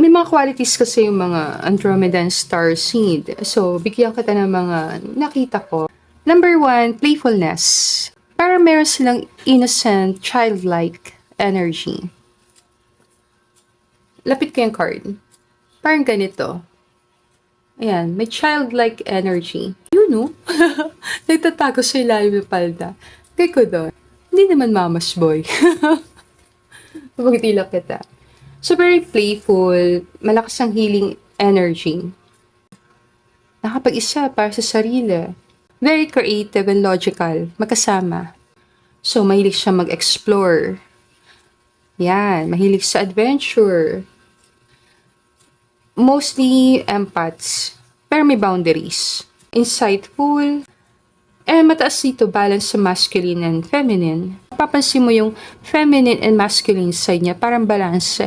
may mga qualities kasi yung mga Andromedan star seed. So, bigyan kita ng mga nakita ko. Number 1, playfulness. Parang meron silang innocent, childlike energy. Lapit ko yung card. Parang ganito. Ayan, may childlike energy. You know? Nagtatago sa ilalim ng palda. Kaya ko doon. Hindi naman mama's boy. Pagtila kita. So, very playful, malakas ang healing energy. Nakapag-isa para sa sarili. Very creative and logical, magkasama. So, mahilig siya mag-explore. Yan, mahilig sa adventure. Mostly empaths, pero may boundaries. Insightful, mataas dito balance sa masculine and feminine. Papansin mo yung feminine and masculine side niya, parang balance.